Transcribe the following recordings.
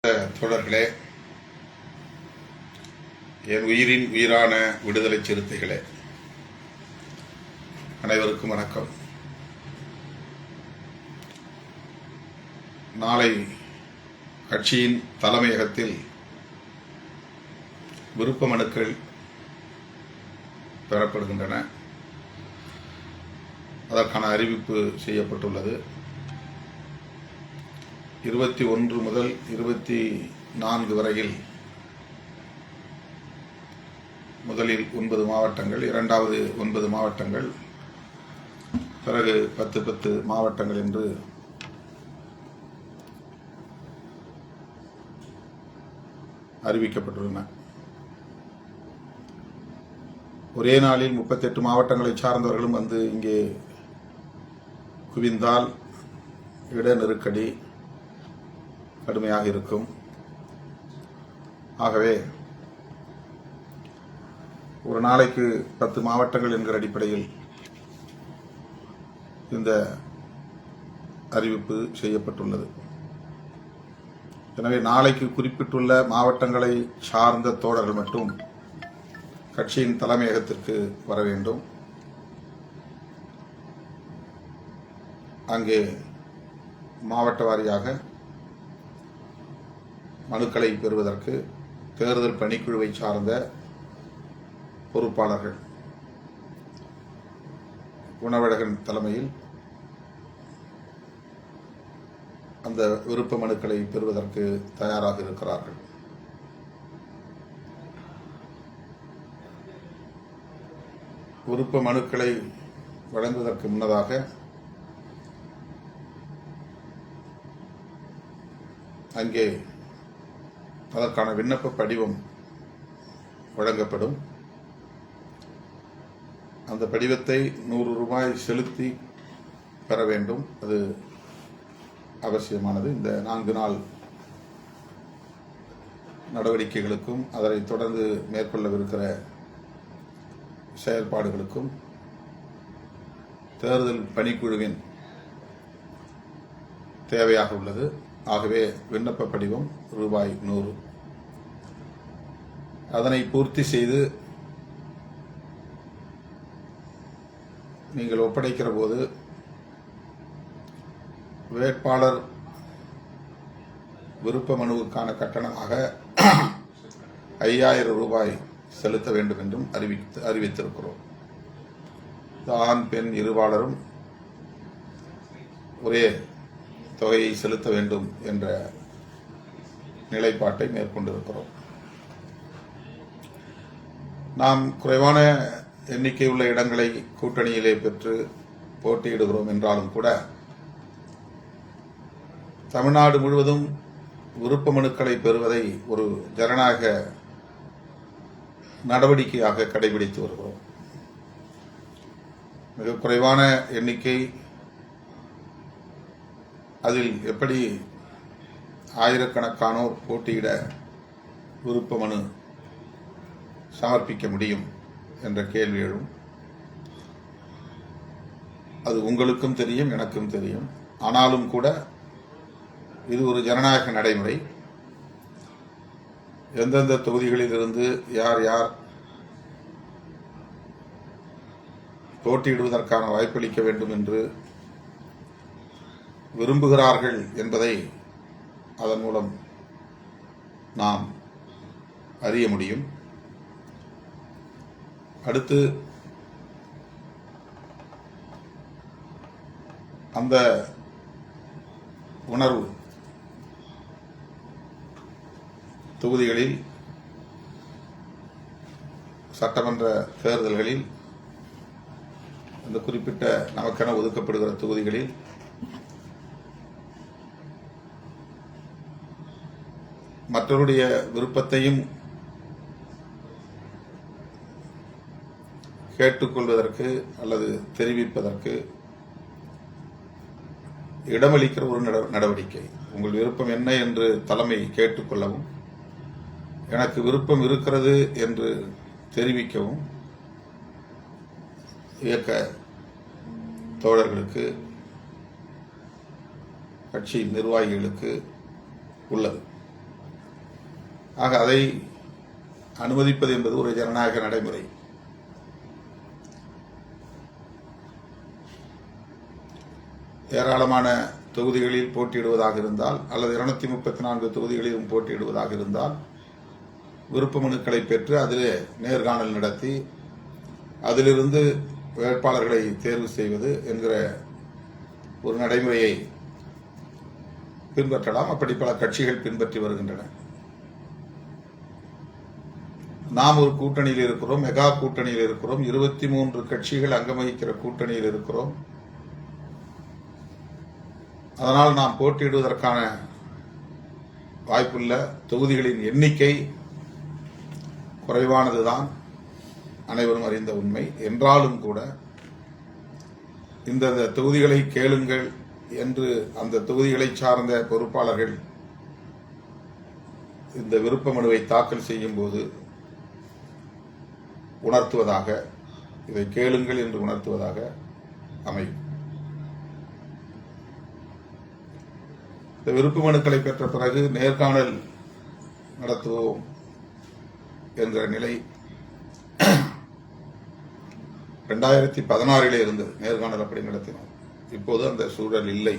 தோழர்களே, என் உயிரின் உயிரான விடுதலை சிறுத்தைகளே, அனைவருக்கும் வணக்கம். நாளை கட்சியின் தலைமையகத்தில் விருப்ப மனுக்கள் பெறப்படுகின்றன. அதற்கான அறிவிப்பு செய்யப்பட்டுள்ளது. 21 முதல் 24 வரையில் முதலில் 9 மாவட்டங்கள், இரண்டாவது 9 மாவட்டங்கள், பிறகு 10 மாவட்டங்கள் என்று அறிவிக்கப்பட்டுள்ளன. ஒரே நாளில் 38 மாவட்டங்களை சார்ந்தவர்களும் வந்து இங்கே குவிந்தால் இட நெருக்கடி கடுமையாக இருக்கும். ஆகவே ஒரு நாளைக்கு 10 மாவட்டங்கள் என்கிற அடிப்படையில் இந்த அறிவிப்பு செய்யப்பட்டுள்ளது. எனவே நாளைக்கு குறிப்பிட்டுள்ள மாவட்டங்களை சார்ந்த தோழர்கள் மட்டும் கட்சியின் தலைமையகத்திற்கு வர வேண்டும். அங்கே மாவட்ட வாரியாக மனுக்களை பெறுவதற்கு தேர்தல் பணிக்குழுவை சார்ந்த பொறுப்பாளர்கள் குணவழகன் தலைமையில் அந்த விருப்ப மனுக்களை பெறுவதற்கு தயாராக இருக்கிறார்கள். விருப்ப மனுக்களை வழங்குவதற்கு முன்னதாக அங்கே அதற்கான விண்ணப்ப படிவம் வழங்கப்படும். அந்த படிவத்தை 100 ரூபாய் செலுத்தி பெற வேண்டும். அது அவசியமானது. இந்த 4 நாள் நடவடிக்கைகளுக்கும் அதனை தொடர்ந்து மேற்கொள்ளவிருக்கிற செயல்பாடுகளுக்கும் தேர்தல் பணிக்குழுவின் தேவையாக உள்ளது. ஆகவே விண்ணப்ப படிவம் ரூபாய் 100. அதனை பூர்த்தி செய்து நீங்கள் ஒப்படைக்கிற போது வேட்பாளர் விருப்ப மனுவுக்கான கட்டணமாக 5000 ரூபாய் செலுத்த வேண்டும் என்றும் அறிவித்திருக்கிறோம். ஆண் பெண் இருபாலரும் ஒரே தொகையை செலுத்த வேண்டும் என்ற நிலைப்பாட்டை மேற்கொண்டிருக்கிறோம். நாம் குறைவான எண்ணிக்கை உள்ள இடங்களை கூட்டணியிலே பெற்று போட்டியிடுகிறோம் என்றாலும் கூட தமிழ்நாடு முழுவதும் விருப்ப மனுக்களை பெறுவதை ஒரு ஜனநாயக நடவடிக்கையாக கடைபிடித்து வருகிறோம். மிக குறைவான எண்ணிக்கை, அதில் எப்படி ஆயிரக்கணக்கானோர் போட்டியிட விருப்ப மனு சமர்ப்பிக்க முடியும் என்ற கேள்வி எழும். அது உங்களுக்கும் தெரியும், எனக்கும் தெரியும். ஆனாலும் கூட இது ஒரு ஜனநாயக நடைமுறை. எந்தெந்த தொகுதிகளில் இருந்து யார் யார் போட்டியிடுவதற்கான வாய்ப்பளிக்க வேண்டும் என்று விரும்புகிறார்கள் என்பதை அதன் மூலம் நாம் அறிய முடியும். அடுத்து அந்த உணர்வு தொகுதிகளில் சட்டமன்ற தேர்தல்களில் அந்த குறிப்பிட்ட நமக்கென ஒதுக்கப்படுகிற தொகுதிகளில் மற்றவருடைய விருப்பத்தையும் கேட்டுக்கொள்வதற்கு அல்லது தெரிவிப்பதற்கு இடமளிக்கிற ஒரு நடவடிக்கை. உங்கள் விருப்பம் என்ன என்று தலைமை கேட்டுக்கொள்ளவும், எனக்கு விருப்பம் இருக்கிறது என்று தெரிவிக்கவும் இயக்க தோழர்களுக்கு, கட்சி நிர்வாகிகளுக்கு உள்ளது. ஆக அதை அனுமதிப்பது என்பது ஒரு ஜனநாயக நடைமுறை. ஏராளமான தொகுதிகளில் போட்டியிடுவதாக இருந்தால் அல்லது 234 தொகுதிகளிலும் போட்டியிடுவதாக இருந்தால் விருப்ப மனுக்களை பெற்று அதிலே நேர்காணல் நடத்தி அதிலிருந்து வேட்பாளர்களை தேர்வு செய்வது என்கிற ஒரு நடைமுறையை பின்பற்றலாம். அப்படி பல கட்சிகள் பின்பற்றி வருகின்றன. நாம் ஒரு கூட்டணியில் இருக்கிறோம், மெகா கூட்டணியில் இருக்கிறோம், 23 கட்சிகள் அங்கம் வகிக்கிற கூட்டணியில் இருக்கிறோம். அதனால் நாம் போட்டியிடுவதற்கான வாய்ப்புள்ள தொகுதிகளின் எண்ணிக்கை குறைவானதுதான் அனைவரும் அறிந்த உண்மை. என்றாலும் கூட இந்த தொகுதிகளை கேளுங்கள் என்று அந்த தொகுதிகளை சார்ந்த பொறுப்பாளர்கள் இந்த விருப்ப மனுவை தாக்கல் செய்யும் போது உணர்த்துவதாக, இதை கேளுங்கள் என்று உணர்த்துவதாக அமையும். இந்த விருப்ப மனுக்களை பெற்ற பிறகு நேர்காணல் நடத்துவோம் என்கிற நிலை 2016 இருந்தது. நேர்காணல் அப்படி நடத்தினோம். இப்போது அந்த சூழல் இல்லை.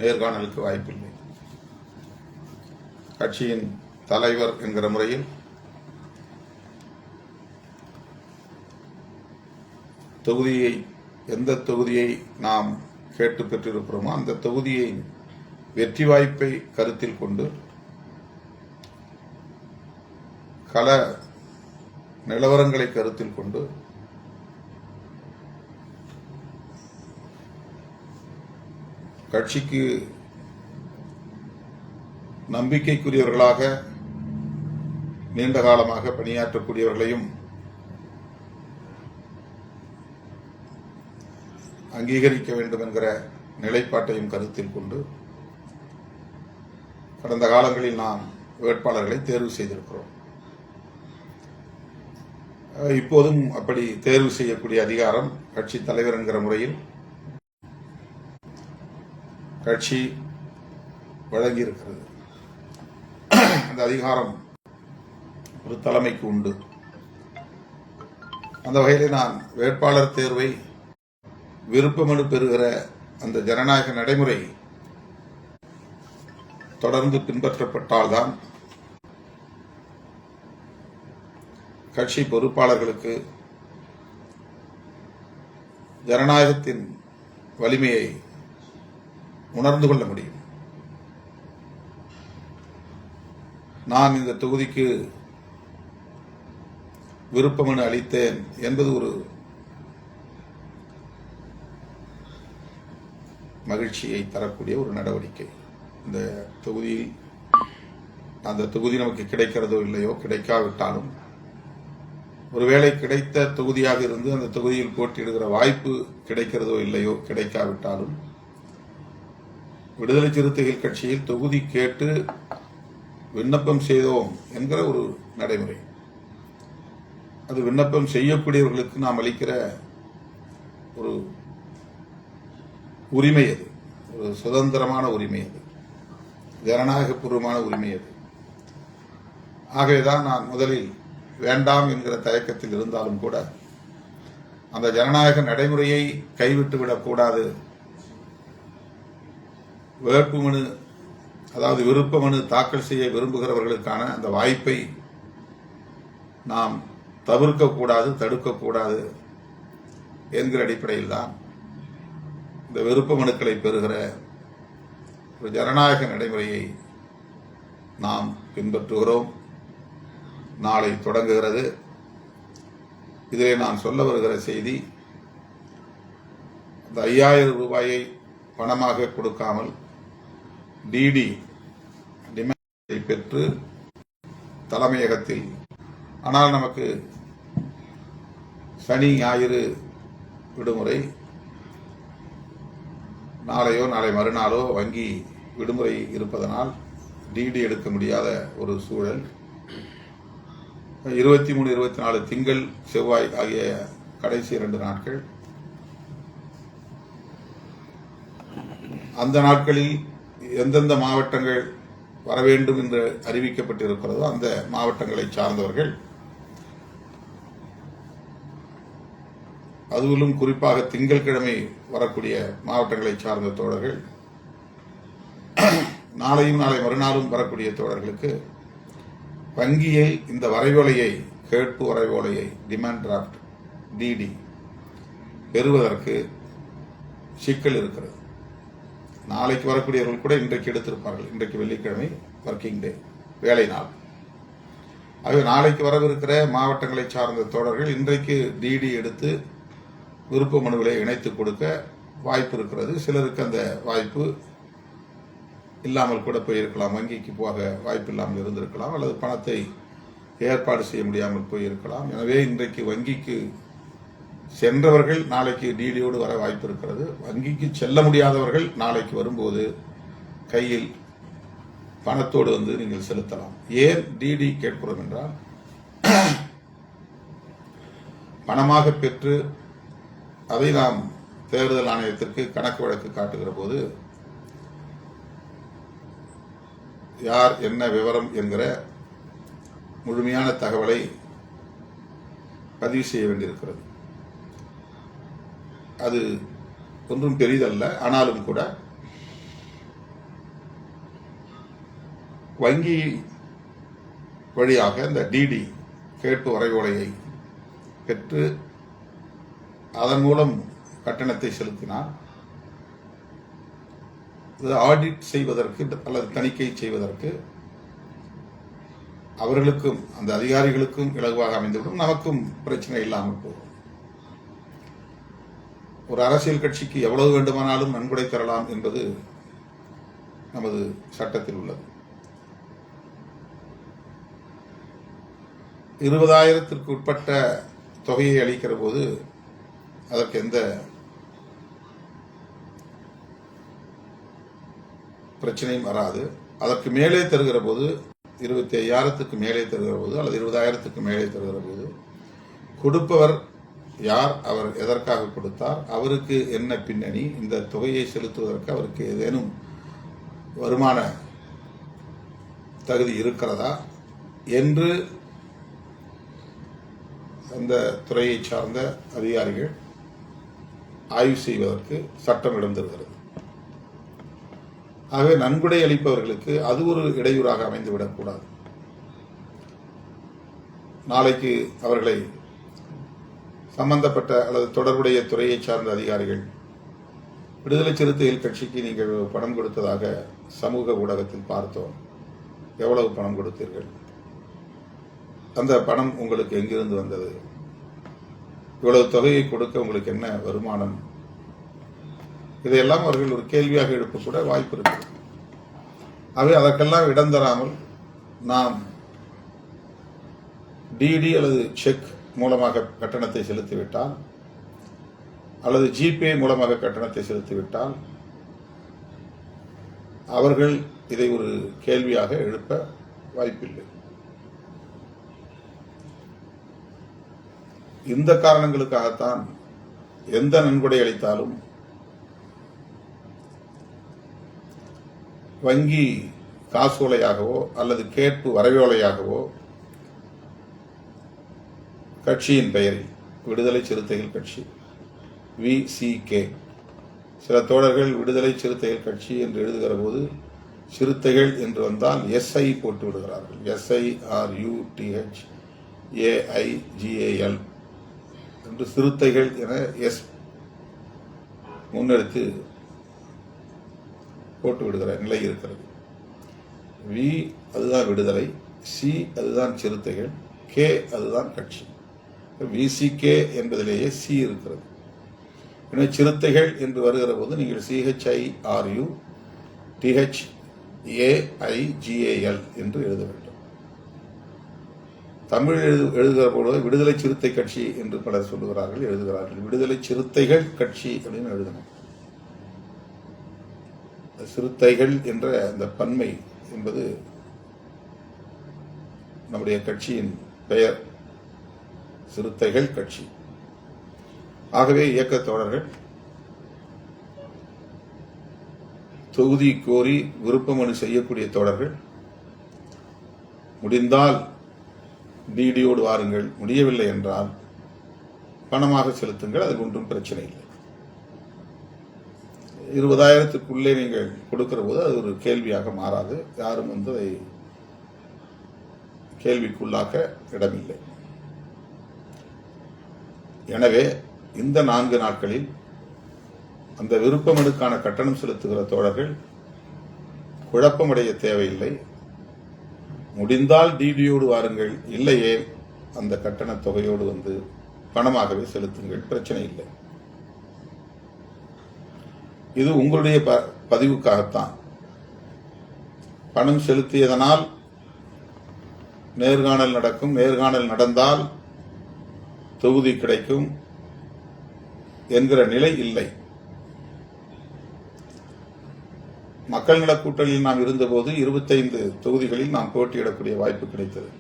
நேர்காணலுக்கு வாய்ப்பில்லை. கட்சியின் தலைவர் என்கிற முறையில் தொகுதியை, எந்த தொகுதியை நாம் கேட்டு பெற்றிருக்கிறோமோ அந்த தொகுதியை வெற்றி வாய்ப்பை கருத்தில் கொண்டு கள நிலவரங்களை கருத்தில் கொண்டு கட்சிக்கு நம்பிக்கைக்குரியவர்களாக நீண்ட காலமாக பணியாற்றக்கூடியவர்களையும் அங்கீகரிக்க வேண்டும் என்கிற நிலைப்பாட்டையும் கருத்தில் கொண்டு கடந்த காலங்களில் நாம் வேட்பாளர்களை தேர்வு செய்திருக்கிறோம். இப்போதும் அப்படி தேர்வு செய்யக்கூடிய அதிகாரம் கட்சி தலைவர் என்கிற முறையில் கட்சி வழங்கியிருக்கிறது. அந்த அதிகாரம் ஒரு தலைமைக்கு உண்டு. அந்த வகையில் நான் வேட்பாளர் தேர்வை விருப்ப மனு பெறுகிற அந்த ஜனநாயக நடைமுறை தொடர்ந்து பின்பற்றப்பட்டால்தான் கட்சி பொறுப்பாளர்களுக்கு ஜனநாயகத்தின் வலிமையை உணர்ந்து கொள்ள முடியும். நான் இந்த தொகுதிக்கு விருப்ப மனு அளித்தேன் என்பது ஒரு மகிழ்ச்சியை தரக்கூடிய ஒரு நடவடிக்கை. இந்த தொகுதியில் அந்த தொகுதி நமக்கு கிடைக்கிறதோ இல்லையோ, கிடைக்காவிட்டாலும் ஒருவேளை கிடைத்த தொகுதியாக இருந்து அந்த தொகுதியில் போட்டியிடுகிற வாய்ப்பு கிடைக்கிறதோ இல்லையோ, கிடைக்காவிட்டாலும் விடுதலை சிறுத்தைகள் கட்சியில் தொகுதி கேட்டு விண்ணப்பம் செய்தோம் என்கிற ஒரு நடைமுறை. அது விண்ணப்பம் செய்யக்கூடியவர்களுக்கு நாம் அளிக்கிற ஒரு உரிமை, அது ஒரு சுதந்திரமான உரிமை, அது ஜனநாயகபூர்வமான உரிமை. அது ஆகவேதான் நான் முதலில் வேண்டாம் என்கிற தயக்கத்தில் இருந்தாலும் கூட அந்த ஜனநாயக நடைமுறையை கைவிட்டுவிடக்கூடாது. வேட்புமனு, அதாவது விருப்ப மனு தாக்கல் செய்ய விரும்புகிறவர்களுக்கான அந்த வாய்ப்பை நாம் தவிர்க்கக்கூடாது, தடுக்கக்கூடாது என்கிற அடிப்படையில் தான் இந்த விருப்ப மனுக்களை பெறுகிற ஒரு ஜனநாயக நடைமுறையை நாம் பின்பற்றுகிறோம். நாளை தொடங்குகிறது. இதிலே நான் சொல்ல வருகிற செய்தி, அந்த 5000 ரூபாயை பணமாக கொடுக்காமல் டிடி டிமாண்டை பெற்று தலைமையகத்தில், ஆனால் நமக்கு சனி ஞாயிறு விடுமுறை, நாளையோ நாளை மறுநாளோ வங்கி விடுமுறை இருப்பதனால் டிடி எடுக்க முடியாத ஒரு சூழல். 23, 24 திங்கள், செவ்வாய் ஆகிய கடைசி 2 நாட்கள். அந்த நாட்களில் எந்தெந்த மாவட்டங்கள் வர வேண்டும் என்று அறிவிக்கப்பட்டிருக்கிறதோ அந்த மாவட்டங்களை சார்ந்தவர்கள், அதுவிலும் குறிப்பாக திங்கட்கிழமை வரக்கூடிய மாவட்டங்களை சார்ந்த தோழர்கள், நாளையும் நாளை மறுநாளும் வரக்கூடிய தோழர்களுக்கு வங்கியில் இந்த வரைவோலையை, கேட்பு வரைவோலையை, டிமாண்ட் டிராஃப்ட் டிடி பெறுவதற்கு சிக்கல் இருக்கிறது. நாளைக்கு வரக்கூடியவர்கள் கூட இன்றைக்கு எடுத்திருப்பார்கள். இன்றைக்கு வெள்ளிக்கிழமை ஒர்க்கிங் டே, வேலை நாள். ஆகவே நாளைக்கு வரவிருக்கிற மாவட்டங்களை சார்ந்த தோழர்கள் இன்றைக்கு டிடி எடுத்து விருப்ப மனுவை இணைத்து கொடுக்க வாய்ப்பு இருக்கிறது. சிலருக்கு அந்த வாய்ப்பு இல்லாமல் கூட போயிருக்கலாம், வங்கிக்கு போக வாய்ப்பு இல்லாமல் இருந்திருக்கலாம், அல்லது பணத்தை ஏற்பாடு செய்ய முடியாமல் போயிருக்கலாம். எனவே இன்றைக்கு வங்கிக்கு சென்றவர்கள் நாளைக்கு டிடியோடு வர வாய்ப்பு இருக்கிறது. வங்கிக்கு செல்ல முடியாதவர்கள் நாளைக்கு வரும்போது கையில் பணத்தோடு வந்து நீங்கள் செலுத்தலாம். ஏன் டிடி கேட்கிறோம் என்றால், பணமாக பெற்று அதை நாம் தேர்தல் ஆணையத்திற்கு கணக்கு வழக்கு காட்டுகிற போது யார் என்ன விவரம் என்கிற முழுமையான தகவலை பதிவு செய்ய வேண்டியிருக்கிறது. அது ஒன்றும் பெரிதல்ல. ஆனாலும் கூட வங்கி வழியாக இந்த டிடி கேட்பு வரைவோலையை பெற்று அதன் மூலம் கட்டணத்தை செலுத்தினார். ஆடிட் செய்வதற்கு அல்லது தணிக்கை செய்வதற்கு அவர்களுக்கும் அந்த அதிகாரிகளுக்கும் இலகுவாக அமைந்துவிடும், நமக்கும் பிரச்சனை இல்லாமல் போகும். ஒரு அரசியல் கட்சிக்கு எவ்வளவு வேண்டுமானாலும் நன்கொடை தரலாம் என்பது நமது சட்டத்தில் உள்ளது. 20,000 உட்பட்ட தொகையை அளிக்கிற போது அதற்கு எந்த பிரச்சனையும் வராது. அதற்கு மேலே தருகிற போது, 25,000 மேலே தருகிற போது அல்லது 20,000 மேலே தருகிற போது கொடுப்பவர் யார், அவர் எதற்காக கொடுத்தார், அவருக்கு என்ன பின்னணி, இந்த தொகையை செலுத்துவதற்கு அவருக்கு ஏதேனும் வருமான தகுதி இருக்கிறதா என்று அந்த துறையை சார்ந்த அதிகாரிகள் ஆய்வு செய்வதற்கு சட்டம் இடம் தருகிறது. ஆகவே நன்கொடை அளிப்பவர்களுக்கு அது ஒரு இடையூறாக அமைந்துவிடக்கூடாது. நாளைக்கு அவர்களை சம்பந்தப்பட்ட அல்லது தொடர்புடைய துறையை சார்ந்த அதிகாரிகள், விடுதலை சிறுத்தைகள் கட்சிக்கு நீங்கள் பணம் கொடுத்ததாக சமூக ஊடகத்தில் பார்த்தோம், எவ்வளவு பணம் கொடுத்தீர்கள், அந்த பணம் உங்களுக்கு எங்கிருந்து வந்தது, இவ்வளவு தொகையை கொடுக்க உங்களுக்கு என்ன வருமானம், இதையெல்லாம் அவர்கள் ஒரு கேள்வியாக எழுப்பக்கூட வாய்ப்பு இருக்கிறது. ஆகவே அதற்கெல்லாம் இடம் தராமல் நாம் டிடி அல்லது செக் மூலமாக கட்டணத்தை செலுத்திவிட்டால் அல்லது ஜிபே மூலமாக கட்டணத்தை செலுத்திவிட்டால் அவர்கள் இதை ஒரு கேள்வியாக எழுப்ப வாய்ப்பில்லை. இந்த காரணங்களுக்காகத்தான் எந்த நன்கொடை அளித்தாலும் வங்கி காசோலையாகவோ அல்லது கேட்பு வரைவோலையாகவோ கட்சியின் பெயரில் விடுதலை சிறுத்தைகள் கட்சி VCK, சில தோழர்கள் விடுதலை சிறுத்தைகள் கட்சி என்று எழுதுகிற போது சிறுத்தைகள் என்று வந்தால் SI போட்டு விடுகிறார்கள். SIRUTHAIGAL என்று சிறுத்தைகள் என S முன்னெடுத்து போட்டு விடுகிற நிலை இருக்கிறது. V அதுதான் விடுதலை, C அதுதான் சிறுத்தைகள், K அதுதான் கட்சி. VCK என்பதிலேயே C இருக்கிறது. எனவே சிறுத்தைகள் என்று வருகிற போது நீங்கள் CHIRUTHAIGAL என்று எழுத வேண்டும். தமிழ் எழுதுகிற போது விடுதலை சிறுத்தை கட்சி என்று பலர் சொல்லுகிறார்கள், எழுதுகிறார்கள். விடுதலை சிறுத்தைகள் கட்சி அப்படின்னு எழுதணும். சிறுத்தைகள் என்ற அந்த பன்மை என்பது நம்முடைய கட்சியின் பெயர், சிறுத்தைகள் கட்சி. ஆகவே இயக்க தோழர்கள் தொகுதி கோரி விருப்ப மனு செய்யக்கூடிய தோழர்கள் முடிந்தால் டிடியோடு வாருங்கள், முடியவில்லை என்றால் பணமாக செலுத்துங்கள், அதில் ஒன்றும் பிரச்சனை இல்லை. 20,000க்குள்ளே நீங்கள் கொடுக்கிற போது அது ஒரு கேள்வியாக மாறாது. யாரும் அதை கேள்விக்குள்ளாக்க இடமில்லை. எனவே இந்த 4 நாட்களில் அந்த விருப்பமனுக்கான கட்டணம் செலுத்துகிற தோழர்கள் குழப்பமடைய தேவையில்லை. முடிந்தால் டிடியோடு வாருங்கள், இல்லையே அந்த கட்டண தொகையோடு பணமாகவே செலுத்துங்கள், பிரச்சனை இல்லை. இது உங்களுடைய பதிவுக்காகத்தான். பணம் செலுத்தியதனால் நேர்காணல் நடக்கும், நேர்காணல் நடந்தால் தொகுதி கிடைக்கும் என்கிற நிலை இல்லை. மக்கள் நலக் கூட்டணியில் நாம் இருந்தபோது 25 தொகுதிகளில் நாம் போட்டியிடக்கூடிய வாய்ப்பு கிடைத்தது.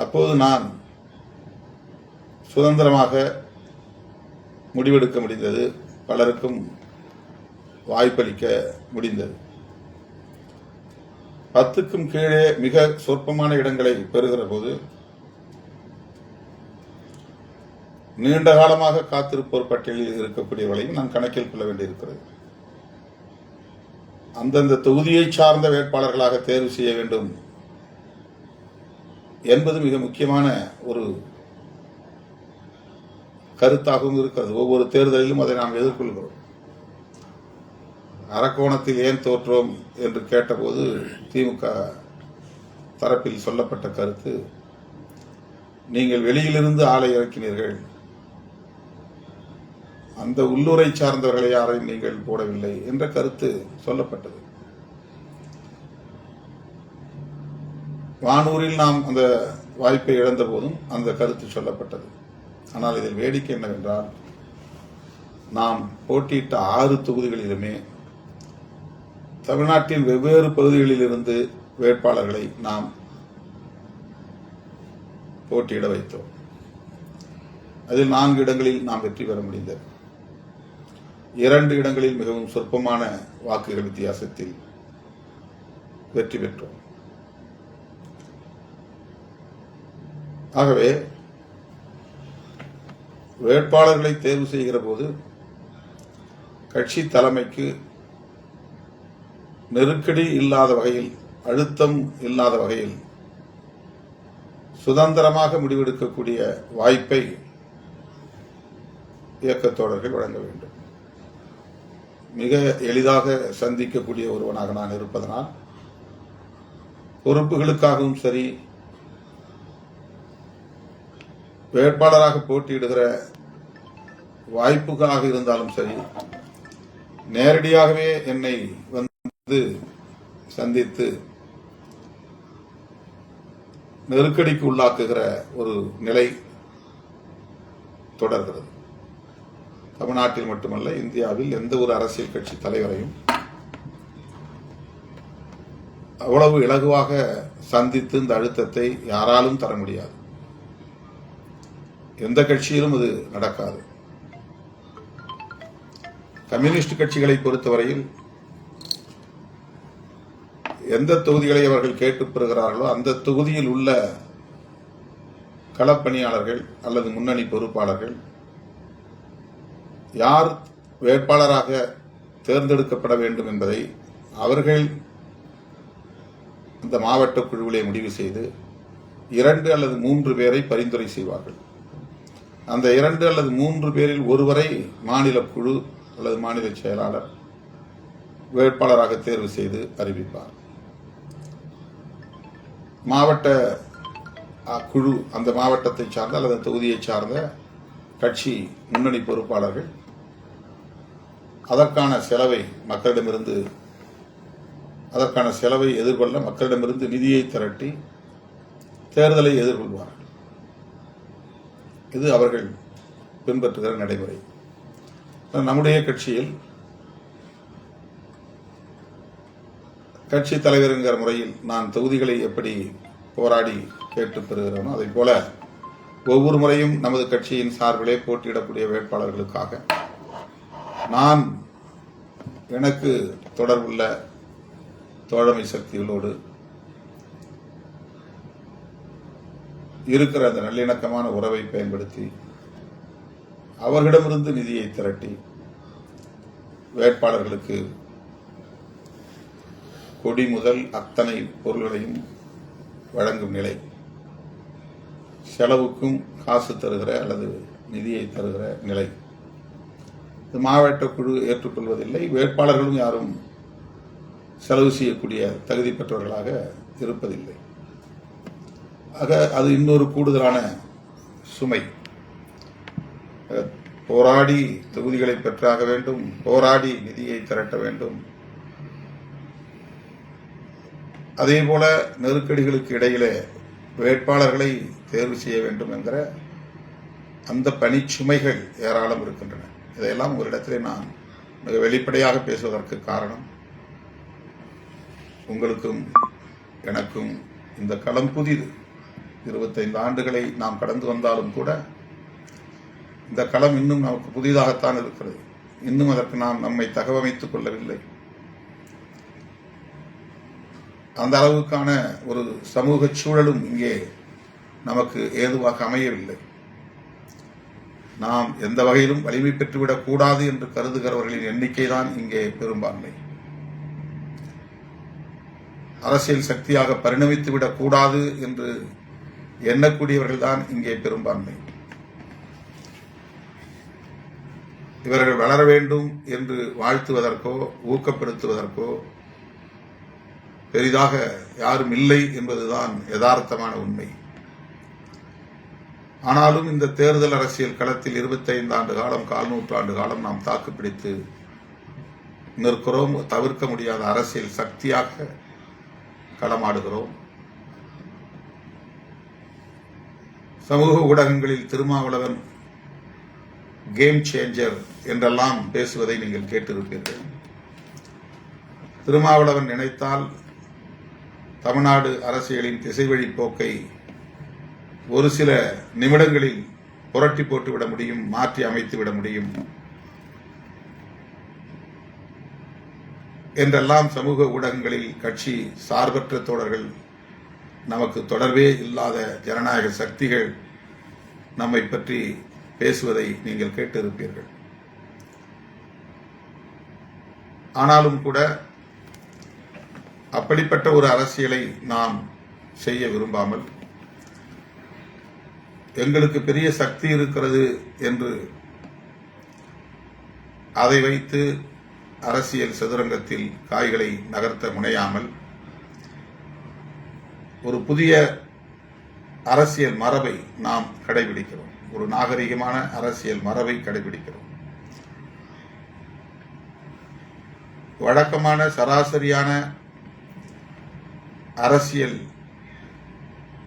அப்போது நான் சுதந்திரமாக முடிவெடுக்க முடிந்தது, பலருக்கும் வாய்ப்பளிக்க முடிந்தது. 10க்கும் கீழே மிக சொற்பமான இடங்களை பெறுகிற போது நீண்ட காலமாக காத்திருப்போர் பட்டியலில் இருக்கக்கூடியவர்களையும் நான் கணக்கில் கொள்ள வேண்டியிருக்கிறது. அந்தந்த தொகுதியை சார்ந்த வேட்பாளர்களாக தேர்வு செய்ய வேண்டும் என்பது மிக முக்கியமான ஒரு கருத்தாகவும் இருக்கிறது. ஒவ்வொரு தேர்தலிலும் அதை நாம் எதிர்கொள்கிறோம். அரக்கோணத்தில் ஏன் தோற்றோம் என்று கேட்டபோது திமுக தரப்பில் சொல்லப்பட்ட கருத்து, நீங்கள் வெளியிலிருந்து ஆளை இறக்கினீர்கள், அந்த உள்ளூரை சார்ந்தவர்களை யாரையும் நீங்கள் போடவில்லை என்ற கருத்து சொல்லப்பட்டது. வானூரில் நாம் அந்த வாய்ப்பை இழந்த போதும் அந்த கருத்து சொல்லப்பட்டது. ஆனால் இதில் வேடிக்கை என்னவென்றால், நாம் போட்டியிட்ட 6 தொகுதிகளிலுமே தமிழ்நாட்டின் வெவ்வேறு பகுதிகளில் இருந்து வேட்பாளர்களை நாம் போட்டியிட வைத்தோம். அதில் 4 இடங்களில் நாம் வெற்றி பெற முடிந்தது. 2 இடங்களில் மிகவும் சொற்பமான வாக்குகள் வித்தியாசத்தில் வெற்றி பெற்றோம். ஆகவே வேட்பாளர்களை தேர்வு செய்கிற போது கட்சி தலைமைக்கு நெருக்கடி இல்லாத வகையில், அழுத்தம் இல்லாத வகையில் சுதந்திரமாக முடிவெடுக்கக்கூடிய வாய்ப்பை இயக்கத்தோழர்கள் வழங்க வேண்டும். மிக எளிதாக சந்திக்கக்கூடிய ஒருவனாக நான் இருப்பதனால் பொறுப்புகளுக்காகவும் சரி, வேட்பாளராக போட்டியிடுகிற வாய்ப்புக்காக இருந்தாலும் சரி, நேரடியாகவே என்னை சந்தித்து நெருக்கடிக்கு உள்ளாக்குகிற ஒரு நிலை தொடர்கிறது. தமிழ்நாட்டில் மட்டுமல்ல, இந்தியாவில் எந்த ஒரு அரசியல் கட்சி தலைவரையும் அவ்வளவு இலகுவாக சந்தித்து இந்த அழுத்தத்தை யாராலும் தர முடியாது. எந்த கட்சியிலும் அது நடக்காது. கம்யூனிஸ்ட் கட்சிகளை பொறுத்தவரையில் எந்த தொகுதிகளை அவர்கள் கேட்டுப் பெறுகிறார்களோ அந்த தொகுதியில் உள்ள களப்பணியாளர்கள் அல்லது முன்னணி பொறுப்பாளர்கள் யார் வேட்பாளராக தேர்ந்தெடுக்கப்பட வேண்டும் என்பதை அவர்கள் அந்த மாவட்ட குழுவிலே முடிவு செய்து 2 அல்லது 3 பேரை பரிந்துரை செய்வார்கள். அந்த 2 அல்லது 3 பேரில் ஒருவரை மாநில குழு அல்லது மாநில செயலாளர் வேட்பாளராக தேர்வு செய்து அறிவிப்பார். மாவட்ட குழு அந்த மாவட்டத்தை சார்ந்த அல்லது தொகுதியை சார்ந்த கட்சி முன்னணி பொறுப்பாளர்கள் அதற்கான செலவை எதிர்கொள்ள மக்களிடமிருந்து நிதியை திரட்டி தேர்தலை எதிர்கொள்வார்கள். இது அவர்கள் பின்பற்றுகிற நடைமுறை. நம்முடைய கட்சியில் கட்சி தலைவர் என்கிற முறையில் நான் தொகுதிகளை எப்படி போராடி கேட்டு பெறுகிறோனோ அதை போல ஒவ்வொரு முறையும் நமது கட்சியின் சார்பிலே போட்டியிடக்கூடிய வேட்பாளர்களுக்காக நான் எனக்கு தொடர்புள்ள தோழமை சக்திகளோடு இருக்கிற அந்த நல்லிணக்கமான உறவை பயன்படுத்தி அவர்களிடமிருந்து நிதியை திரட்டி வேட்பாளர்களுக்கு கொடி முதல் அத்தனை பொருள்களையும் வழங்கும் நிலை, செலவுக்கும் காசு தருகிற அல்லது நிதியை தருகிற நிலை இது மாவட்ட குழு ஏற்றுக்கொள்வதில்லை. வேட்பாளர்களும் யாரும் செலவு செய்யக்கூடிய தகுதி பெற்றவர்களாக இருப்பதில்லை. ஆக அது இன்னொரு கூடுதலான சுமை. போராடி தொகுதிகளை பெற்றாக வேண்டும், போராடி நிதியை திரட்ட வேண்டும். அதேபோல நெருக்கடிகளுக்கு இடையிலே வேட்பாளர்களை தேர்வு செய்ய வேண்டும் என்கிற அந்த பணிச்சுமைகள் ஏராளம் இருக்கின்றன. இதையெல்லாம் ஒரு இடத்திலே நான் மிக வெளிப்படையாக பேசுவதற்கு காரணம், உங்களுக்கும் எனக்கும் இந்த களம் புதிது. 25 ஆண்டுகளை நாம் கடந்து வந்தாலும் கூட இந்த களம் இன்னும் நமக்கு புதிதாகத்தான் இருக்கிறது. இன்னும் அதற்கு நாம் நம்மை தகவமைத்துக் கொள்ளவில்லை. அந்த அளவுக்கான ஒரு சமூக சூழலும் இங்கே நமக்கு ஏதுவாக அமையவில்லை. நாம் எந்த வகையிலும் வலிமை பெற்றுவிடக் கூடாது என்று கருதுகிறவர்களின் எண்ணிக்கை தான் இங்கே பெரும்பான்மை. அரசியல் சக்தியாக பரிணமித்துவிடக் கூடாது என்று எண்ணக்கூடியவர்கள் தான் இங்கே பெரும்பான்மை. இவர்கள் வளர வேண்டும் என்று வாழ்த்துவதற்கோ ஊக்கப்படுத்துவதற்கோ பெரிதாக யாரும் இல்லை என்பதுதான் யதார்த்தமான உண்மை. ஆனாலும் இந்த தேர்தல் அரசியல் களத்தில் 25 ஆண்டு காலம், 4 நூற்றாண்டு காலம் நாம் தாக்குப்பிடித்து நிற்கிறோம். தவிர்க்க முடியாத அரசியல் சக்தியாக களமாடுகிறோம். சமூக ஊடகங்களில் திருமாவளவன் கேம் சேஞ்சர் என்றெல்லாம் பேசுவதை நீங்கள் கேட்டிருப்பீர்கள். திருமாவளவன் நினைத்தால் தமிழ்நாடு அரசியலின் திசைவழி போக்கை ஒரு சில நிமிடங்களில் புரட்டி போட்டுவிட முடியும், மாற்றி அமைத்துவிட முடியும் என்றெல்லாம் சமூக ஊடகங்களில் கட்சி சார்பற்ற தோழர்கள், நமக்கு தொடர்பே இல்லாத ஜனநாயக சக்திகள் நம்மை பற்றி பேசுவதை நீங்கள் கேட்டிருப்பீர்கள். ஆனாலும் கூட அப்படிப்பட்ட ஒரு அரசியலை நாம் செய்ய விரும்பாமல், எங்களுக்கு பெரிய சக்தி இருக்கிறது என்று அதை வைத்து அரசியல் சதுரங்கத்தில் காய்களை நகர்த்த முனையாமல், ஒரு புதிய அரசியல் மரபை நாம் கடைபிடிக்கிறோம். ஒரு நாகரிகமான அரசியல் மரபை கடைபிடிக்கிறோம். வழக்கமான சராசரியான அரசியல்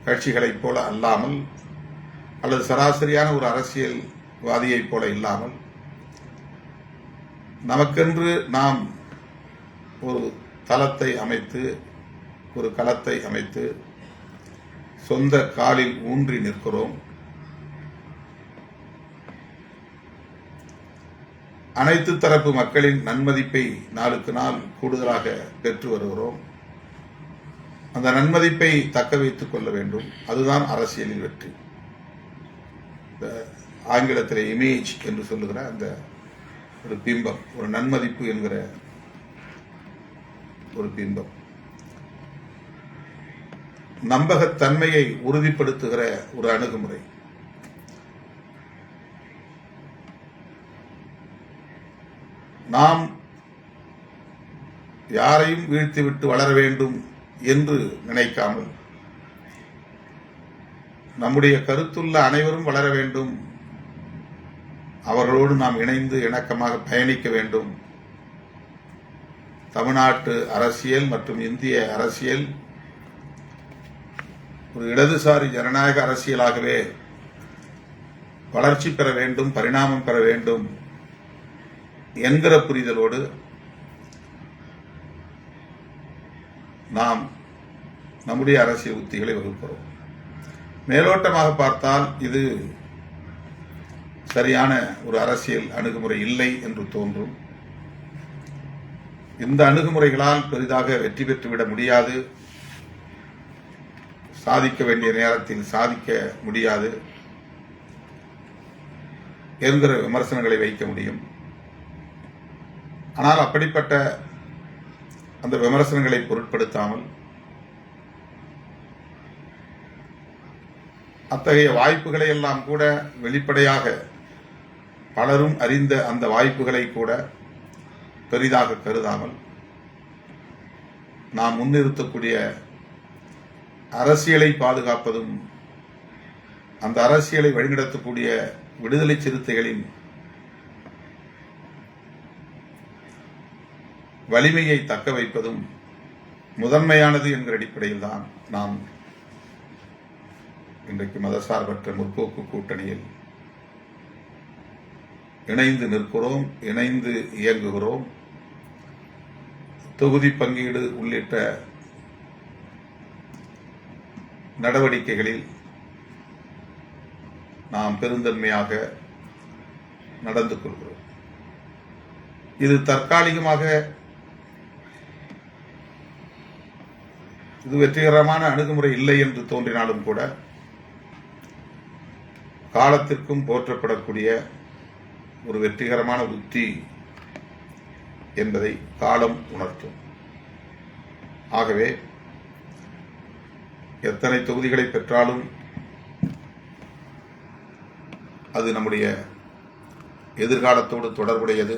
கட்சிகளைப் போல அல்லாமல், அல்லது சராசரியான ஒரு அரசியல்வாதியைப் போல இல்லாமல், நமக்கென்று நாம் ஒரு தளத்தை அமைத்து, ஒரு களத்தை அமைத்து சொந்த காலில் ஊன்றி நிற்கிறோம். அனைத்து தரப்பு மக்களின் நன்மதிப்பை நாளுக்கு நாள் கூடுதலாக பெற்று வருகிறோம். அந்த நன்மதிப்பை தக்க வைத்துக் கொள்ள வேண்டும். அதுதான் அரசியலில் வெற்றி. ஆங்கிலத்தில் இமேஜ் என்று சொல்லுகிற அந்த ஒரு பிம்பம், ஒரு நன்மதிப்பு என்கிற ஒரு பிம்பம், நம்பகத்தன்மையை உறுதிப்படுத்துகிற ஒரு அணுகுமுறை. நாம் யாரையும் வீழ்த்திவிட்டு வளர வேண்டும் என்று நினைக்காமல், நம்முடைய கருத்துள்ள அனைவரும் வளர வேண்டும், அவர்களோடு நாம் இணைந்து இணக்கமாக பயணிக்க வேண்டும். தமிழ்நாட்டு அரசியல் மற்றும் இந்திய அரசியல் ஒரு இடதுசாரி ஜனநாயக அரசியலாகவே வளர்ச்சி பெற வேண்டும், பரிணாமம் பெற வேண்டும் என்கிற புரிதலோடு நாம் நம்முடைய அரசியல் உத்திகளை வகுக்கிறோம். மேலோட்டமாக பார்த்தால் இது சரியான ஒரு அரசியல் அணுகுமுறை இல்லை என்று தோன்றும். இந்த அணுகுமுறைகளால் பெரிதாக வெற்றி பெற்றுவிட முடியாது. சாதிக்க வேண்டிய நேரத்தில் சாதிக்க முடியாது என்கிற விமர்சனங்களை வைக்க முடியும். ஆனால் அப்படிப்பட்ட அந்த விமர்சனங்களை பொருட்படுத்தாமல் அத்தகைய வாய்ப்புகளை எல்லாம் கூட வெளிப்படையாக பலரும் அறிந்த அந்த வாய்ப்புகளை கூட பெரிதாக கருதாமல் நாம் முன்னிறுத்தக்கூடிய அரசியலை பாதுகாப்பதும் அந்த அரசியலை வழிநடத்தக்கூடிய விடுதலை சிறுத்தைகளின் வலிமையை தக்க வைப்பதும் முதன்மையானது என்கிற அடிப்படையில் தான் நாம் இன்றைக்கு மதசார்பற்ற முற்போக்கு கூட்டணியில் இணைந்து நிற்கிறோம், இணைந்து இயங்குகிறோம். தொகுதி பங்கீடு உள்ளிட்ட நடவடிக்கைகளில் நாம் பெருந்தன்மையாக நடந்து கொள்கிறோம். இது தற்காலிகமாக இது வெற்றிகரமான அணுகுமுறை இல்லை என்று தோன்றினாலும் கூட காலத்திற்கும் போற்றப்படக்கூடிய ஒரு வெற்றிகரமான உத்தி என்பதை காலம் உணர்த்தும். ஆகவே எத்தனை தொகுதிகளை பெற்றாலும் அது நம்முடைய எதிர்காலத்தோடு தொடர்புடையது.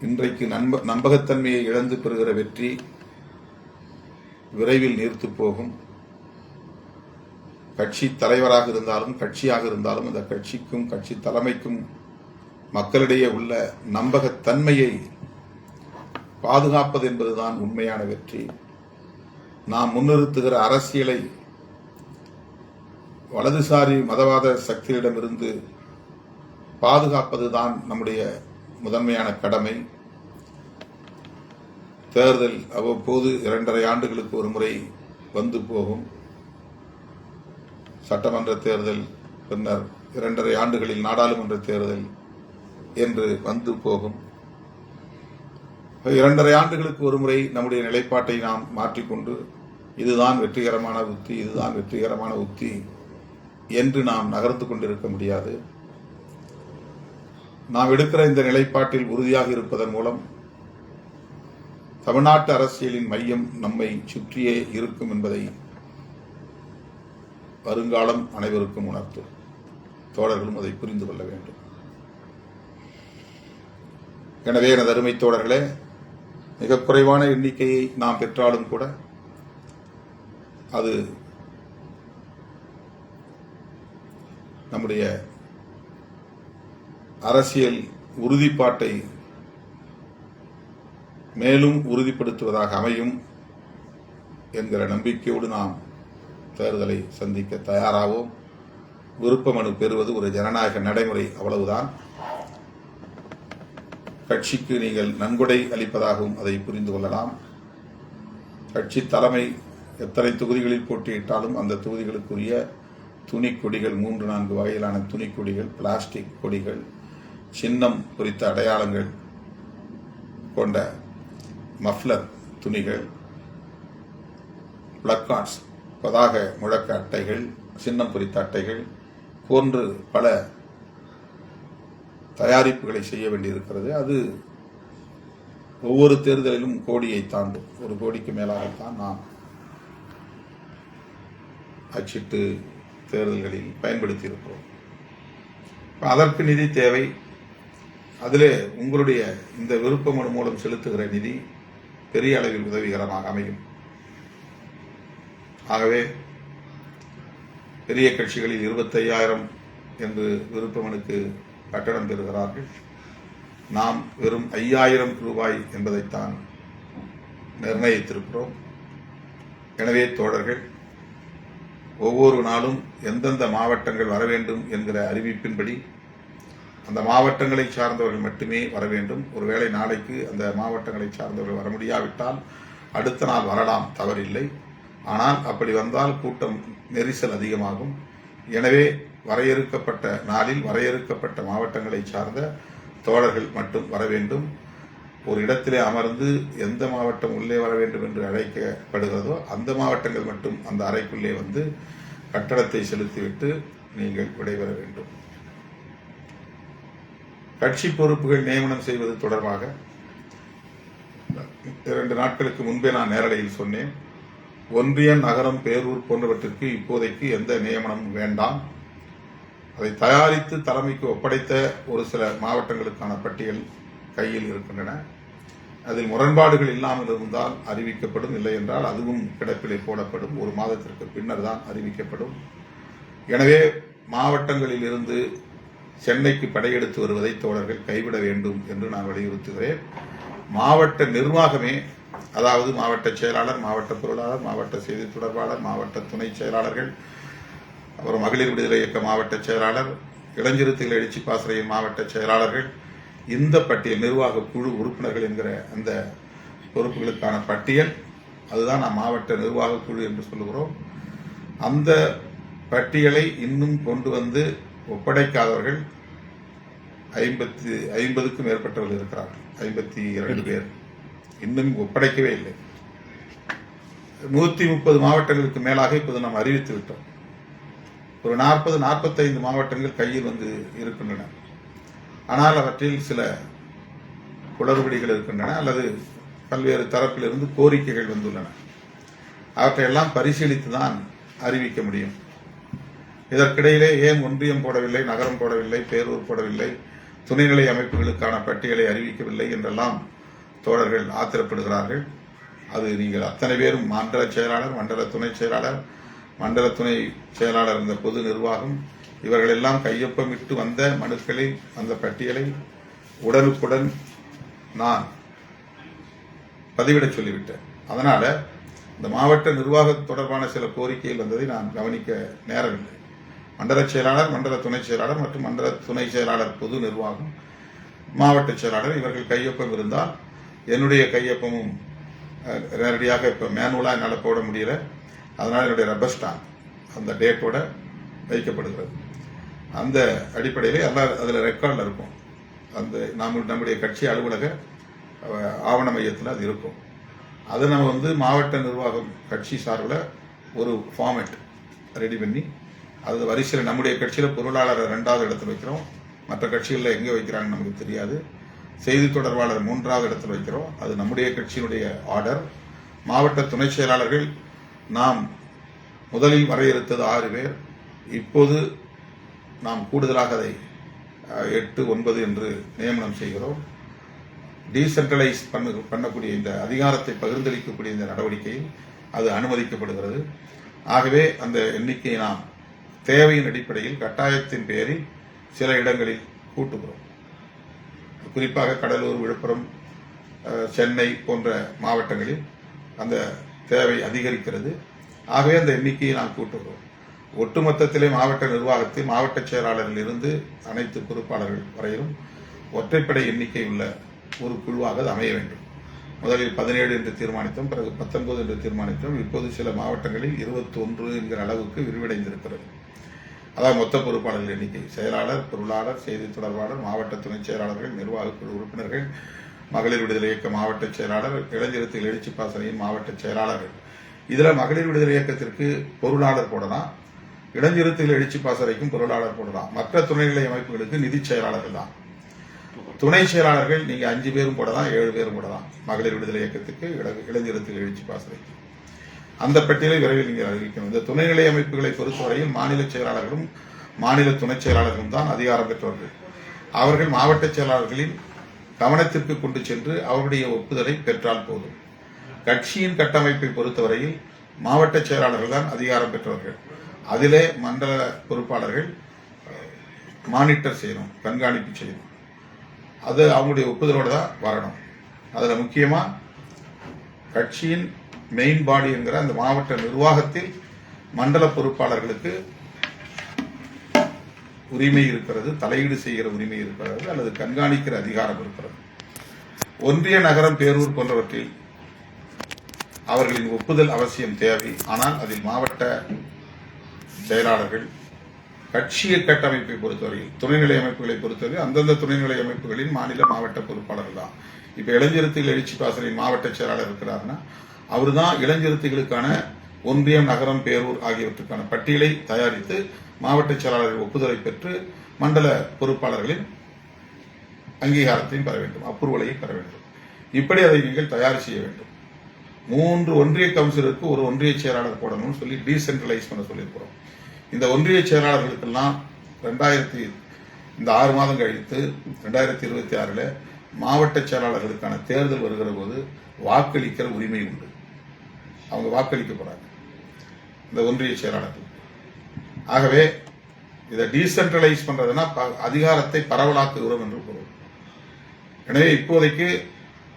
இன்றைக்கு நம்பகத்தன்மையை இழந்து பெறுகிற வெற்றி விரைவில் நீர்த்து போகும். கட்சி தலைவராக இருந்தாலும் கட்சியாக இருந்தாலும் அந்த கட்சிக்கும் கட்சி தலைமைக்கும் மக்களிடையே உள்ள நம்பகத்தன்மையை பாதுகாப்பது என்பதுதான் உண்மையான வெற்றி. நாம் முன்னிறுத்துகிற அரசியலை வலதுசாரி மதவாத சக்திகளிடமிருந்து பாதுகாப்பதுதான் நம்முடைய முதன்மையான கடமை. தேர்தல் அவ்வப்போது 2.5 ஆண்டுகளுக்கு ஒரு முறை வந்து போகும். சட்டமன்ற தேர்தல், பின்னர் 2.5 ஆண்டுகளில் நாடாளுமன்ற தேர்தல் என்று வந்து போகும். 2.5 ஆண்டுகளுக்கு ஒரு முறை நம்முடைய நிலைப்பாட்டை நாம் மாற்றிக்கொண்டு இதுதான் வெற்றிகரமான உத்தி, இதுதான் வெற்றிகரமான உத்தி என்று நாம் நகர்ந்து கொண்டிருக்க முடியாது. நாம் எடுக்கிற இந்த நிலைப்பாட்டில் உறுதியாக இருப்பதன் மூலம் தமிழ்நாட்டு அரசியலின் மையம் நம்மை சுற்றியே இருக்கும் என்பதை வருங்காலம் அனைவருக்கும் உணர்த்தும். தோழர்களும் அதை புரிந்து கொள்ள வேண்டும். எனவே எனது அருமை தோழர்களே, மிக குறைவான எண்ணிக்கையை நாம் பெற்றாலும் கூட அது நம்முடைய அரசியல் உறுதிப்பாட்டை மேலும் உறுதிப்படுத்துவதாக அமையும் என்கிற நம்பிக்கையோடு நாம் தேர்தலை சந்திக்க தயாராகவும். விருப்ப மனு பெறுவது ஒரு ஜனநாயக நடைமுறை, அவ்வளவுதான். கட்சிக்கு நீங்கள் நன்கொடை அளிப்பதாகவும் அதை புரிந்து கொள்ளலாம். கட்சி தலைமை எத்தனை தொகுதிகளில் போட்டியிட்டாலும் அந்த தொகுதிகளுக்குரிய துணிக்கொடிகள், 3-4 வகையிலான துணிக்கொடிகள், பிளாஸ்டிக் கொடிகள், சின்னம் குறித்த அடையாளங்கள் கொண்ட மஃப்லர் துணிகள், பிளக்கார்ட்ஸ், பதாக முழக்க அட்டைகள், சின்னம் குறித்த அட்டைகள் போன்று பல தயாரிப்புகளை செய்ய வேண்டியிருக்கிறது. அது ஒவ்வொரு தேர்தலிலும் கோடியை தாண்டும். 1 கோடிக்கு மேலாகத்தான் நாம் அச்சிட்டு தேர்தல்களில் பயன்படுத்தி இருக்கிறோம். அதற்கு நிதி தேவை. அதிலே உங்களுடைய இந்த விருப்ப மனு மூலம் செலுத்துகிற நிதி பெரிய அளவில் உதவிகரமாக அமையும். ஆகவே பெரிய கட்சிகளில் 25,000 என்று விருப்ப மனுக்கு கட்டணம் பெறுகிறார்கள். நாம் வெறும் 5,000 ரூபாய் என்பதைத்தான் நிர்ணயித்திருக்கிறோம். எனவே தோழர்கள், ஒவ்வொரு நாளும் எந்தெந்த மாவட்டங்கள் வர வேண்டும் என்கிற அறிவிப்பின்படி அந்த மாவட்டங்களை சார்ந்தவர்கள் மட்டுமே வர வேண்டும். ஒருவேளை நாளைக்கு அந்த மாவட்டங்களை சார்ந்தவர்கள் வர முடியாவிட்டால் அடுத்த நாள் வரலாம், தவறில்லை. ஆனால் அப்படி வந்தால் கூட்டம் நெரிசல் அதிகமாகும். எனவே வரையறுக்கப்பட்ட நாளில் வரையறுக்கப்பட்ட மாவட்டங்களை சார்ந்த தோழர்கள் மட்டும் வர வேண்டும். ஒரு இடத்திலே அமர்ந்து எந்த மாவட்டம் உள்ளே வர வேண்டும் என்று அழைக்கப்படுகிறதோ அந்த மாவட்டங்கள் மட்டும் அந்த அறைக்குள்ளே வந்து கட்டணத்தை செலுத்திவிட்டு நீங்கள் விடைபெற வேண்டும். கட்சி பொறுப்புகள் நியமனம் செய்வது தொடர்பாக 2 நாட்களுக்கு முன்பே நான் நேரலையில் சொன்னேன். ஒன்றிய, நகரம், பேரூர் போன்றவற்றிற்கு இப்போதைக்கு எந்த நியமனமும் வேண்டாம். அதை தயாரித்து தலைமைக்கு ஒப்படைத்த ஒரு சில மாவட்டங்களுக்கான பட்டியல் கையில் இருக்கின்றன. அதில் முரண்பாடுகள் இல்லாமல் இருந்தால் அறிவிக்கப்படும், இல்லை என்றால் அதுவும் கிடப்பிலே போடப்படும். 1 மாதத்திற்கு பின்னர் தான் அறிவிக்கப்படும். எனவே மாவட்டங்களில் இருந்து சென்னைக்கு படையெடுத்து வருவதை தோழர்கள் கைவிட வேண்டும் என்று நான் வலியுறுத்துகிறேன். மாவட்ட நிர்வாகமே, அதாவது மாவட்ட செயலாளர், மாவட்ட பொருளாளர், மாவட்ட செய்தி தொடர்பாளர், மாவட்ட துணை செயலாளர்கள், அப்புறம் மகளிர் விடுதலை இயக்க மாவட்ட செயலாளர், இளஞ்சிறுத்தைகள் எழுச்சி பாசறையின் மாவட்ட செயலாளர்கள், இந்த பட்டியல் நிர்வாக குழு உறுப்பினர்கள் என்கிற அந்த பொறுப்புகளுக்கான பட்டியல், அதுதான் நாம் மாவட்ட நிர்வாக குழு என்று சொல்லுகிறோம். அந்த பட்டியலை இன்னும் கொண்டு வந்து ஒப்படைக்காதவர்கள் 50க்கும் மேற்பட்டவர்கள் இருக்கிறார்கள். 52 பேர் இன்னும் ஒப்படைக்கவே இல்லை. 130 மாவட்டங்களுக்கு மேலாக இப்போது நாம் அறிவித்து விட்டோம். ஒரு 40-45 மாவட்டங்கள் கையில் வந்து இருக்கின்றன. ஆனால் அவற்றில் சில குளறுபடிகள் இருக்கின்றன அல்லது பல்வேறு தரப்பிலிருந்து கோரிக்கைகள் வந்துள்ளன. அவற்றையெல்லாம் பரிசீலித்துதான் அறிவிக்க முடியும். இதற்கிடையிலே ஏன் ஒன்றியம் போடவில்லை, நகரம் போடவில்லை, பேரூர் போடவில்லை, துணைநிலை அமைப்புகளுக்கான பட்டியலை அறிவிக்கவில்லை என்றெல்லாம் தோழர்கள் ஆத்திரப்படுகிறார்கள். அது நீங்கள் அத்தனை பேரும் மண்டல செயலாளர், மண்டல துணை செயலாளர், மண்டல துணை செயலாளர், இந்த பொது நிர்வாகம், இவர்கள் எல்லாம் கையொப்பமிட்டு வந்த மனுக்களை, அந்த பட்டியலை உடனுக்குடன் நான் பதிவிட சொல்லிவிட்டேன். அதனால இந்த மாவட்ட நிர்வாகம் தொடர்பான சில கோரிக்கைகள் வந்ததை நான் கவனிக்க நேரவில்லை. மண்டல செயலாளர், மண்டல துணை செயலாளர் மற்றும் மண்டல துணை செயலாளர், பொது நிர்வாகம், மாவட்ட செயலாளர், இவர்கள் கையொப்பம் இருந்தால் என்னுடைய கையொப்பமும் நேரடியாக இப்போ மேனுவலாக என்னால் போட முடியல. அதனால் என்னுடைய ரப்பர் ஸ்டாம்ப் அந்த டேட்டோட வைக்கப்படுகிறது. அந்த அடிப்படையில் எல்லாம் அதில் ரெக்கார்டில் இருக்கும். அந்த நம்முடைய கட்சி அலுவலக ஆவண மையத்தில் அது இருக்கும். அதை நம்ம வந்து மாவட்ட நிர்வாகம் கட்சி சார்பில் ஒரு ஃபார்மேட் ரெடி பண்ணி அது வரிசையில் நம்முடைய கட்சியில் பொருளாளரை 2வது இடத்துல வைக்கிறோம். மற்ற கட்சிகளில் எங்கே வைக்கிறாங்கன்னு நமக்கு தெரியாது. செய்தி தொடர்பாளர் 3வது இடத்துல வைக்கிறோம். அது நம்முடைய கட்சியினுடைய ஆர்டர். மாவட்ட துணை செயலாளர்கள் நாம் முதலில் வரையறுத்தது 6 பேர். இப்போது நாம் கூடுதலாக அதை 8, 9 என்று நியமனம் செய்கிறோம். டீசென்ட்ரலைஸ் பண்ணக்கூடிய இந்த அதிகாரத்தை பகிர்ந்தளிக்கக்கூடிய இந்த நடவடிக்கையில் அது அனுமதிக்கப்படுகிறது. ஆகவே அந்த எண்ணிக்கையை நாம் தேவையின் அடிப்படையில் கட்டாயத்தின் பேரில் சில இடங்களில் கூட்டுகிறோம். குறிப்பாக கடலூர், விழுப்புரம், சென்னை போன்ற மாவட்டங்களில் அந்த தேவை அதிகரிக்கிறது. ஆகவே அந்த எண்ணிக்கையை நாம் கூட்டுகிறோம். ஒட்டுமொத்தத்திலே மாவட்ட நிர்வாகத்தில் மாவட்ட செயலாளரில் இருந்து அனைத்து பொறுப்பாளர்கள் வரையிலும் ஒற்றைப்படை எண்ணிக்கை உள்ள ஒரு குழுவாக அது அமைய வேண்டும். முதலில் 17 என்று தீர்மானித்தோம், பிறகு 19 என்று தீர்மானித்தோம். இப்போது சில மாவட்டங்களில் 21 என்கிற அளவுக்கு விரிவடைந்திருக்கிறது. அதாவது மொத்த பொறுப்பாளர்கள் எண்ணிக்கை செயலாளர், பொருளாளர், செய்தி தொடர்பாளர், மாவட்ட துணை செயலாளர்கள், நிர்வாக குழு உறுப்பினர்கள், மகளிர் விடுதலை இயக்க மாவட்ட செயலாளர், இளஞ்சிறுத்தைகள் எழுச்சி பாசறையின் மாவட்ட செயலாளர்கள். இதில் மகளிர் விடுதலை இயக்கத்திற்கு பொருளாளர் போடலாம், இளஞ்சிறுத்தைகள் எழுச்சி பாசறைக்கும் பொருளாளர் போடலாம். மற்ற துணைநிலை அமைப்புகளுக்கு நிதி செயலாளர்கள் தான். துணை செயலாளர்கள் நீங்க 5 பேரும் போடலாம், 7 பேரும் போடலாம். மகளிர் விடுதலை இயக்கத்துக்கு, இளஞ்சிறுத்தைகள் எழுச்சி பாசறைக்கு அந்த பட்டியலை விரைவில் நீங்கள் அறிவிக்கணும். இந்த துணைநிலை அமைப்புகளை பொறுத்தவரையில் மாநில செயலாளர்களும் மாநில துணை செயலாளர்களும் தான் அதிகாரம் பெற்றவர்கள். அவர்கள் மாவட்ட செயலாளர்களின் கவனத்திற்கு கொண்டு சென்று அவருடைய ஒப்புதலை பெற்றால் போதும். கட்சியின் கட்டமைப்பை பொறுத்தவரையில் மாவட்ட செயலாளர்கள் தான் அதிகாரம் பெற்றவர்கள். அதிலே மண்டல பொறுப்பாளர்கள் மானிட்டர் செய்யணும், கண்காணிப்பு செய்யணும். அது அவங்களுடைய ஒப்புதலோடு தான் வரணும். அதில் முக்கியமா கட்சியின் மெயின் பாடி என்கிற அந்த மாவட்ட நிர்வாகத்தில் மண்டல பொறுப்பாளர்களுக்கு உரிமை இருக்கிறது, தலையீடு செய்கிற உரிமை இருக்கிறது, அல்லது கண்காணிக்கிற அதிகாரம் இருக்கிறது. ஒன்றிய, நகரம், பேரூர் போன்றவற்றில் அவர்களின் ஒப்புதல் அவசியம் தேவை. ஆனால் அதில் மாவட்ட செயலாளர்கள் கட்சிய கட்டமைப்பை பொறுத்தவரையில், துணைநிலை அமைப்புகளை பொறுத்தவரை அந்தந்த துணைநிலை அமைப்புகளின் மாநில மாவட்ட பொறுப்பாளர்கள் தான். இப்ப இளஞ்சிறுத்தைகள் எழுச்சி பாசறையின் மாவட்ட செயலாளர் இருக்கிறாருன்னா அவர் தான் இளஞ்சிறுத்தைகளுக்கான ஒன்றியம், நகரம், பேரூர் ஆகியவற்றுக்கான பட்டியலை தயாரித்து மாவட்ட செயலாளர்கள் ஒப்புதலை பெற்று மண்டல பொறுப்பாளர்களின் அங்கீகாரத்தையும் பெற வேண்டும், அப்ரூவலையும் பெற வேண்டும். இப்படி அதை நீங்கள் தயார் செய்ய வேண்டும். 3 ஒன்றிய கவுன்சிலருக்கு ஒரு ஒன்றிய செயலாளர் போடணும்னு சொல்லி டீசென்ட்ரலைஸ் பண்ண சொல்லியிருக்கிறோம். இந்த ஒன்றிய செயலாளர்களுக்கெல்லாம் இந்த 6 மாதம் கழித்து 2026 மாவட்ட செயலாளர்களுக்கான தேர்தல் வருகிற போது வாக்களிக்கிற உரிமை உண்டு. அவங்க வாக்களிக்க போறாங்க இந்த ஒன்றிய செயலாளர்கள். ஆகவே இதை டீசென்ட்ரலைஸ் பண்றதுன்னா அதிகாரத்தை பரவலாக்குகிறோம் என்று பொருள். எனவே இப்போதைக்கு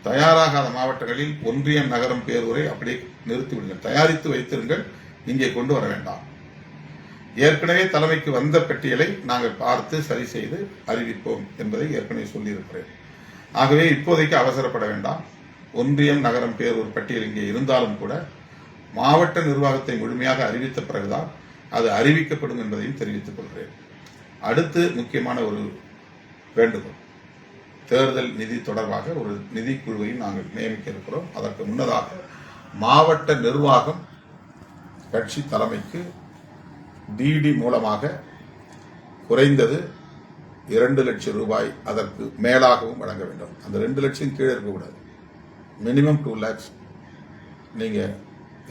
தயாராகாத மாவட்டங்களில் ஒன்றியம், நகரம், பேரூரை அப்படியே நிறுத்திவிடுங்கள், தயாரித்து வைத்திருங்கள், இங்கே கொண்டு வர வேண்டாம். ஏற்கனவே தலைமைக்கு வந்த பட்டியலை நாங்கள் பார்த்து சரி செய்து அறிவிப்போம் என்பதை ஏற்கனவே சொல்லியிருக்கிறேன். ஆகவே இப்போதைக்கு அவசரப்பட வேண்டாம். ஒன்றியம், நகரம், பேரூர் பட்டியல் இங்கே இருந்தாலும் கூட மாவட்ட நிர்வாகத்தை முழுமையாக அறிவித்த பிறகுதான் அது அறிவிக்கப்படும் என்பதையும் தெரிவித்துக் கொள்கிறேன். அடுத்து முக்கியமான ஒரு வேண்டுகோள், தேர்தல் நிதி தொடர்பாக ஒரு நிதிக்குழுவையும் நாங்கள் நியமிக்க இருக்கிறோம். அதற்கு முன்னதாக மாவட்ட நிர்வாகம் கட்சி தலைமைக்கு டிடி மூலமாக குறைந்தது 2 லட்சம் ரூபாய், அதற்கு மேலாகவும் வழங்க வேண்டும். அந்த 2 லட்சம் கீழே இருக்கக்கூடாது. மினிமம் 2 lakhs நீங்க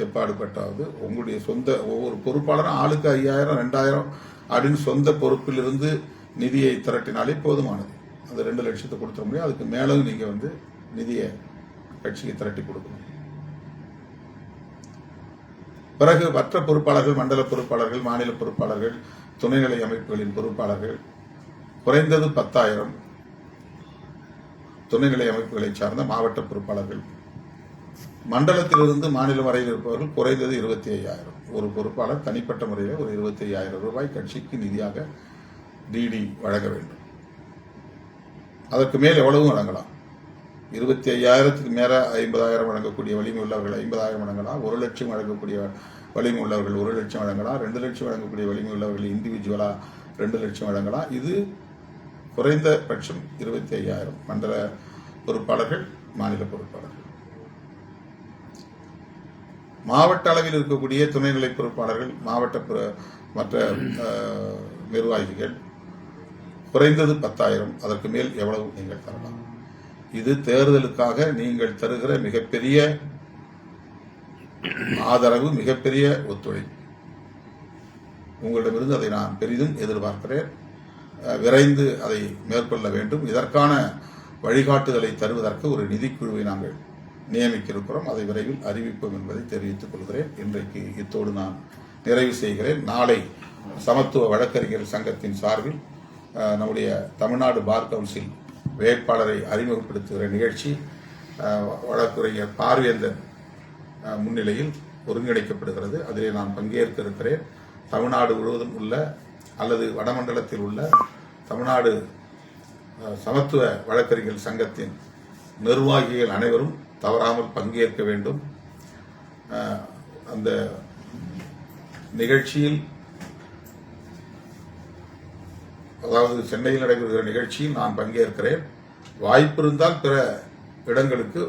எப்பாடுபட்டாவது உங்களுடைய சொந்த ஒவ்வொரு பொறுப்பாளரும் ஆளுக்கு 5000, 2000 அப்படின்னு சொந்த பொறுப்பில் இருந்து நிதியை திரட்டினாலே போதுமானது. அந்த 2 லட்சத்தை கொடுத்துட முடியும். அதுக்கு மேலும் நீங்க நிதியை கட்சிக்கு திரட்டி கொடுக்கணும். பிறகு மற்ற பொறுப்பாளர்கள், மண்டல பொறுப்பாளர்கள், மாநில பொறுப்பாளர்கள், துணைநிலை அமைப்புகளின் பொறுப்பாளர்கள் குறைந்தது 10,000, துணைநிலை அமைப்புகளை சார்ந்த மாவட்ட பொறுப்பாளர்கள், மண்டலத்திலிருந்து மாநிலம் வரையில் இருப்பவர்கள் குறைந்தது 25,000. ஒரு பொறுப்பாளர் தனிப்பட்ட முறையில் ஒரு 25,000 ரூபாய் கட்சிக்கு நிதியாக டிடி வழங்க வேண்டும். அதற்கு மேல் எவ்வளவும் வழங்கலாம். 25,000க்கு மேல 50,000 வழங்கக்கூடிய வலிமை உள்ளவர்கள் 50,000 வழங்கலாம். 1 லட்சம் வழங்கக்கூடிய வலிமை உள்ளவர்கள் 1 லட்சம் வழங்கலாம். 2 லட்சம் வழங்கக்கூடிய வலிமை உள்ளவர்கள் இண்டிவிஜுவலா 2 லட்சம் வழங்கலாம். இது குறைந்தபட்சம் 25,000 மண்டல பொறுப்பாளர்கள், மாநில பொறுப்பாளர்கள். மாவட்ட அளவில் இருக்கக்கூடிய துணைநிலை பொறுப்பாளர்கள், மாவட்ட மற்ற நிர்வாகிகள் குறைந்தது 10,000, அதற்கு மேல் எவ்வளவு நீங்கள் தரலாம். இது தேர்தலுக்காக நீங்கள் தருகிற மிகப்பெரிய ஆதரவு, மிகப்பெரிய ஒத்துழைப்பு. உங்களிடமிருந்து அதை நான் பெரிதும் எதிர்பார்க்கிறேன். விரைந்து அதை மேற்கொள்ள வேண்டும். இதற்கான வழிகாட்டுதலை தருவதற்கு ஒரு நிதிக்குழுவை நாங்கள் நியமிக்க இருக்கிறோம். அதை விரைவில் அறிவிப்போம் என்பதை தெரிவித்துக் கொள்கிறேன். இன்றைக்கு இத்தோடு நான் நிறைவு செய்கிறேன். நாளை சமத்துவ வழக்கறிஞர் சங்கத்தின் சார்பில் நம்முடைய தமிழ்நாடு பார் கவுன்சில் வேட்பாளரை அறிமுகப்படுத்துகிற நிகழ்ச்சி வழக்கறிஞர் பார்வேந்தன் முன்னிலையில் ஒருங்கிணைக்கப்படுகிறது. அதிலே நான் பங்கேற்க இருக்கிறேன். தமிழ்நாடு முழுவதும் உள்ள அல்லது வடமண்டலத்தில் உள்ள தமிழ்நாடு சமத்துவ வழக்கறிஞர் சங்கத்தின் நிர்வாகிகள் அனைவரும் தவறாமல் பங்கேற்க வேண்டும். அந்த நிகழ்ச்சியில், அதாவது சென்னையில் நடைபெறுகிற நிகழ்ச்சியில் நான் பங்கேற்கிறேன். வாய்ப்பு இருந்தால் பிற இடங்களுக்கு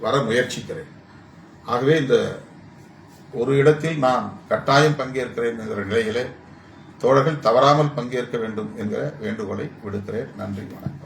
வர முயற்சிக்கிறேன். ஆகவே இந்த ஒரு இடத்தில் நான் கட்டாயம் பங்கேற்கிறேன் என்கிற நிலையிலே தோழர்கள் தவறாமல் பங்கேற்க வேண்டும் என்கிற வேண்டுகோளை விடுக்கிறேன். நன்றி, வணக்கம்.